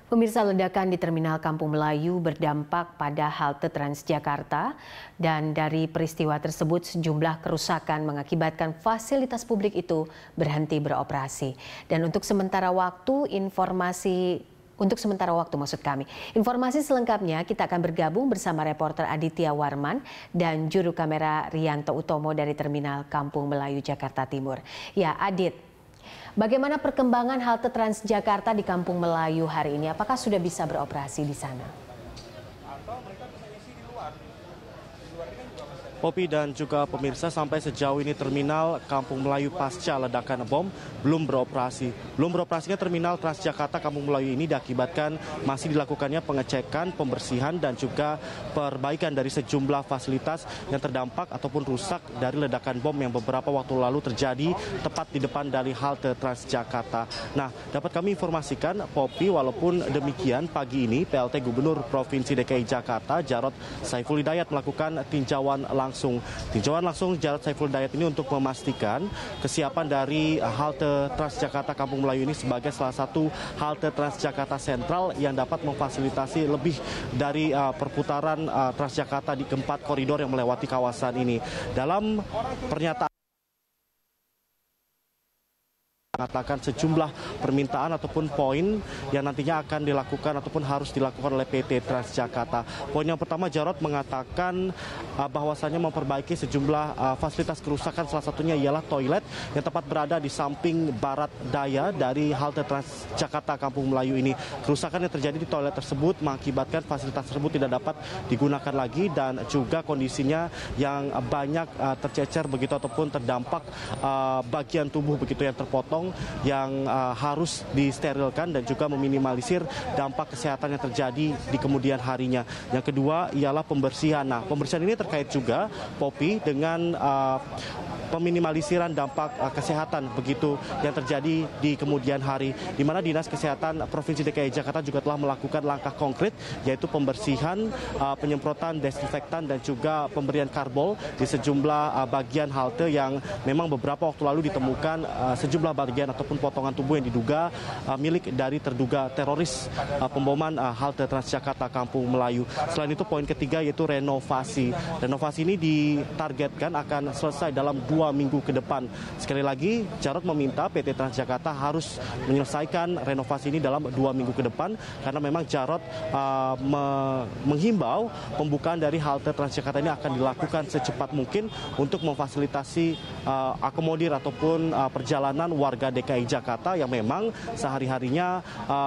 Pemirsa, ledakan di Terminal Kampung Melayu berdampak pada halte Transjakarta dan dari peristiwa tersebut sejumlah kerusakan mengakibatkan fasilitas publik itu berhenti beroperasi. Dan untuk sementara waktu informasi selengkapnya kita akan bergabung bersama reporter Aditya Warman dan juru kamera Rianto Utomo dari Terminal Kampung Melayu, Jakarta Timur. Ya, Adit, bagaimana perkembangan halte Transjakarta di Kampung Melayu hari ini? Apakah sudah bisa beroperasi di sana? Popi dan juga pemirsa, sampai sejauh ini Terminal Kampung Melayu pasca ledakan bom belum beroperasi. Belum beroperasinya Terminal Transjakarta Kampung Melayu ini diakibatkan masih dilakukannya pengecekan, pembersihan dan juga perbaikan dari sejumlah fasilitas yang terdampak ataupun rusak dari ledakan bom yang beberapa waktu lalu terjadi tepat di depan dari halte Transjakarta. Nah, dapat kami informasikan, Popi, walaupun demikian pagi ini PLT Gubernur Provinsi DKI Jakarta Jarod Saiful Hidayat melakukan tinjauan langsung Jarod Saiful Hidayat ini untuk memastikan kesiapan dari halte Transjakarta Kampung Melayu ini sebagai salah satu halte Transjakarta sentral yang dapat memfasilitasi lebih dari perputaran Transjakarta di keempat koridor yang melewati kawasan ini. Dalam pernyataan mengatakan sejumlah permintaan ataupun poin yang nantinya akan dilakukan ataupun harus dilakukan oleh PT Transjakarta. Poin yang pertama, Jarod mengatakan bahwasannya memperbaiki sejumlah fasilitas kerusakan, salah satunya ialah toilet yang tepat berada di samping barat daya dari halte Transjakarta Kampung Melayu ini. Kerusakan yang terjadi di toilet tersebut mengakibatkan fasilitas tersebut tidak dapat digunakan lagi dan juga kondisinya yang banyak tercecer begitu ataupun terdampak bagian tubuh begitu yang terpotong yang harus disterilkan dan juga meminimalisir dampak kesehatan yang terjadi di kemudian harinya. Yang kedua ialah pembersihan. Nah, pembersihan ini terkait juga, Popi, dengan peminimalisan dampak kesehatan begitu yang terjadi di kemudian hari, di mana Dinas Kesehatan Provinsi DKI Jakarta juga telah melakukan langkah konkret, yaitu pembersihan, penyemprotan desinfektan dan juga pemberian karbol di sejumlah bagian halte yang memang beberapa waktu lalu ditemukan sejumlah bagian ataupun potongan tubuh yang diduga milik dari terduga teroris pemboman halte Transjakarta Kampung Melayu. Selain itu, poin ketiga yaitu renovasi. Renovasi ini ditargetkan akan selesai dalam 2 minggu ke depan. Sekali lagi, Jarod meminta PT Transjakarta harus menyelesaikan renovasi ini dalam 2 minggu ke depan, karena memang Jarod menghimbau pembukaan dari halte Transjakarta ini akan dilakukan secepat mungkin untuk memfasilitasi akomodir ataupun perjalanan warga DKI Jakarta yang memang sehari-harinya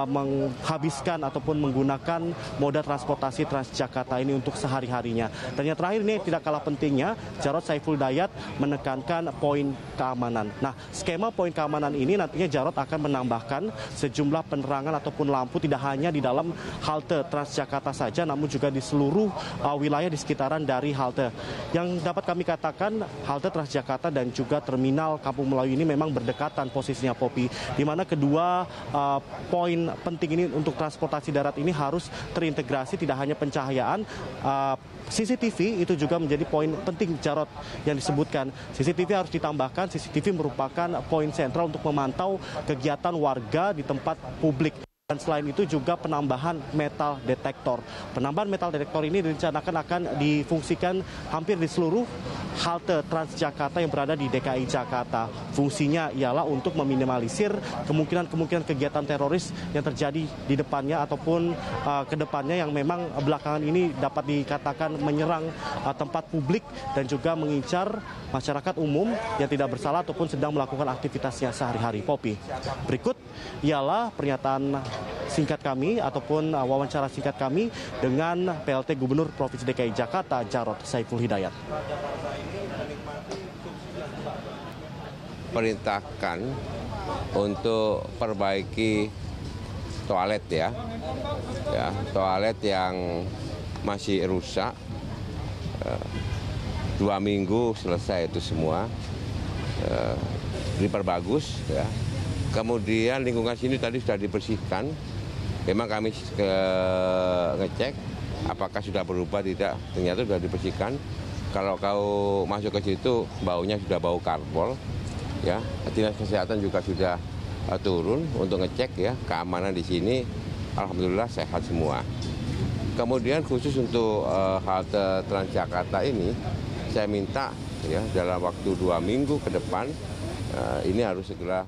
menghabiskan ataupun menggunakan moda transportasi Transjakarta ini untuk sehari-harinya. Dan yang terakhir ini tidak kalah pentingnya, Jarod Saiful Hidayat menekankan poin keamanan. Nah, skema poin keamanan ini nantinya Jarod akan menambahkan sejumlah penerangan ataupun lampu tidak hanya di dalam halte Transjakarta saja, namun juga di seluruh wilayah di sekitaran dari halte. Yang dapat kami katakan, halte Transjakarta dan juga Terminal Kampung Melayu ini memang berdekatan posisinya, Popi, di mana kedua poin penting ini untuk transportasi darat ini harus terintegrasi, tidak hanya pencahayaan, CCTV itu juga menjadi poin penting Jarod yang disebutkan. CCTV harus ditambahkan, CCTV merupakan poin sentral untuk memantau kegiatan warga di tempat publik. Dan selain itu juga penambahan metal detektor. Penambahan metal detektor ini direncanakan akan difungsikan hampir di seluruh halte Transjakarta yang berada di DKI Jakarta. Fungsinya ialah untuk meminimalisir kemungkinan kegiatan teroris yang terjadi di depannya ataupun ke depannya yang memang belakangan ini dapat dikatakan menyerang tempat publik dan juga mengincar masyarakat umum yang tidak bersalah ataupun sedang melakukan aktivitasnya sehari-hari. Popi, berikut ialah pernyataan singkat kami ataupun wawancara singkat kami dengan PLT Gubernur Provinsi DKI Jakarta Jarod Saiful Hidayat. Perintahkan untuk perbaiki toilet ya, toilet yang masih rusak, 2 minggu selesai itu semua, diperbagus ya. Kemudian lingkungan sini tadi sudah dibersihkan. Memang kami ngecek apakah sudah berubah tidak. Ternyata sudah dibersihkan. Kalau kau masuk ke situ baunya sudah bau karbol. Ya, Dinas Kesehatan juga sudah turun untuk ngecek ya keamanan di sini. alhamdulillah sehat semua. Kemudian khusus untuk halte Transjakarta ini, saya minta ya dalam waktu 2 minggu ke depan ini harus segera.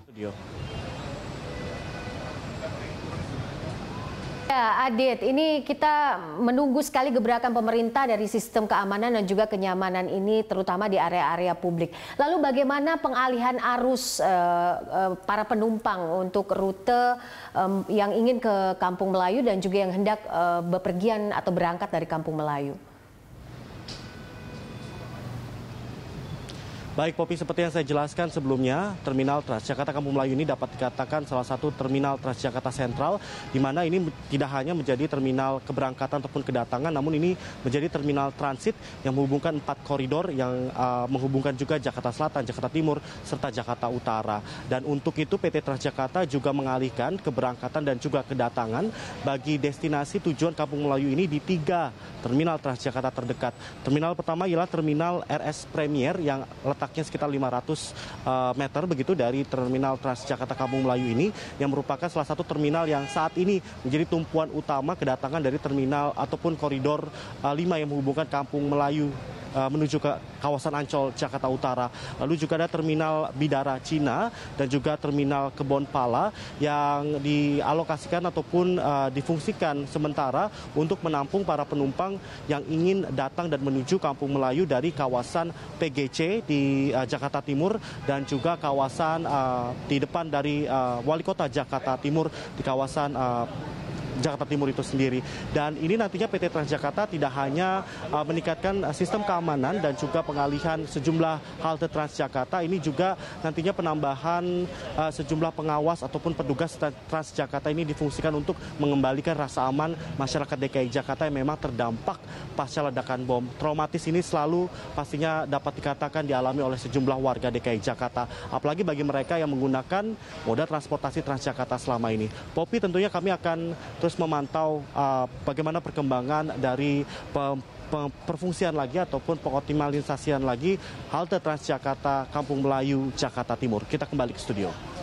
Ya, Adit, ini kita menunggu sekali gebrakan pemerintah dari sistem keamanan dan juga kenyamanan ini, terutama di area-area publik. Lalu bagaimana pengalihan arus para penumpang untuk rute yang ingin ke Kampung Melayu dan juga yang hendak bepergian atau berangkat dari Kampung Melayu? Baik, Popi, seperti yang saya jelaskan sebelumnya, Terminal Transjakarta Kampung Melayu ini dapat dikatakan salah satu terminal Transjakarta sentral, di mana ini tidak hanya menjadi terminal keberangkatan ataupun kedatangan, namun ini menjadi terminal transit yang menghubungkan 4 koridor yang menghubungkan juga Jakarta Selatan, Jakarta Timur, serta Jakarta Utara. Dan untuk itu PT Transjakarta juga mengalihkan keberangkatan dan juga kedatangan bagi destinasi tujuan Kampung Melayu ini di 3 terminal Transjakarta terdekat. Terminal pertama ialah Terminal RS Premier yang letaknya sekitar 500 meter begitu dari Terminal Transjakarta Kampung Melayu ini, yang merupakan salah satu terminal yang saat ini menjadi tumpuan utama kedatangan dari terminal ataupun koridor 5 yang menghubungkan Kampung Melayu menuju ke kawasan Ancol, Jakarta Utara. Lalu juga ada Terminal Bidara Cina dan juga Terminal Kebon Pala yang dialokasikan ataupun difungsikan sementara untuk menampung para penumpang yang ingin datang dan menuju Kampung Melayu dari kawasan PGC di Jakarta Timur dan juga kawasan di depan dari Wali Kota Jakarta Timur di kawasan Jakarta Timur itu sendiri. Dan ini nantinya PT Transjakarta tidak hanya meningkatkan sistem keamanan dan juga pengalihan sejumlah halte Transjakarta, ini juga nantinya penambahan sejumlah pengawas ataupun petugas Transjakarta ini difungsikan untuk mengembalikan rasa aman masyarakat DKI Jakarta yang memang terdampak pasca ledakan bom. Traumatis ini selalu pastinya dapat dikatakan dialami oleh sejumlah warga DKI Jakarta, apalagi bagi mereka yang menggunakan moda transportasi Transjakarta selama ini. Popi, tentunya kami akan terus memantau bagaimana perkembangan dari perfungsian lagi ataupun pengoptimalisasian lagi halte Transjakarta Kampung Melayu, Jakarta Timur. Kita kembali ke studio.